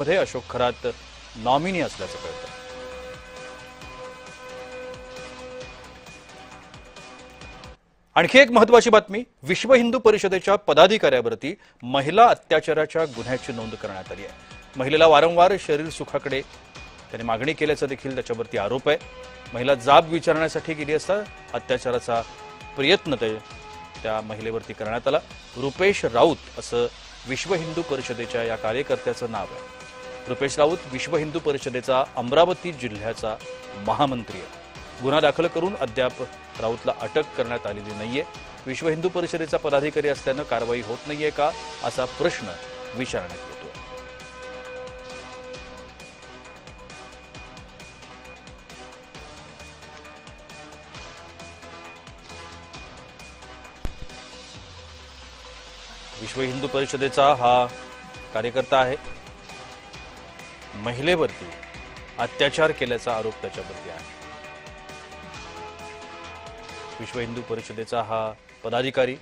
मध्ये अशोक खरात नॉमिनी असल्याचं कळतं। आणखी एक महत्त्वाची बातमी, विश्व हिंदू परिषदेच्या पदाधिकाऱ्यावरती महिला अत्याचाराच्या गुन्ह्याची नोंद करण्यात आली आहे। महिलेला वारंवार शरीर सुखाकडे त्याने मागणी केल्याचा देखील त्याच्यावरती आरोप आहे। महिला जाब विचारण्यासाठी गेली असता अत्याचाराचा प्रयत्न त्या महिलेवरती करण्यात आला। रुपेश राऊत असं विश्व हिंदू परिषदेच्या या कार्यकर्त्याचं नाव आहे। रुपेश राऊत विश्व हिंदू परिषदेचा अमरावती जिल्ह्याचा महामंत्री आहे। गुन्हा दाखल करून अद्याप राऊतला अटक करण्यात आलेली नाहीये। विश्व हिंदू परिषदेचा पदाधिकारी असल्यानं कारवाई होत नाहीये का असा प्रश्न विचारण्यात येतो। विश्व हिंदू परिषदेचा हा कार्यकर्ता आहे। महिलेवरती अत्याचार केल्याचा आरोप त्याच्यावरती आहे। विश्व हिंदू परिषदेचा हा पदाधिकारी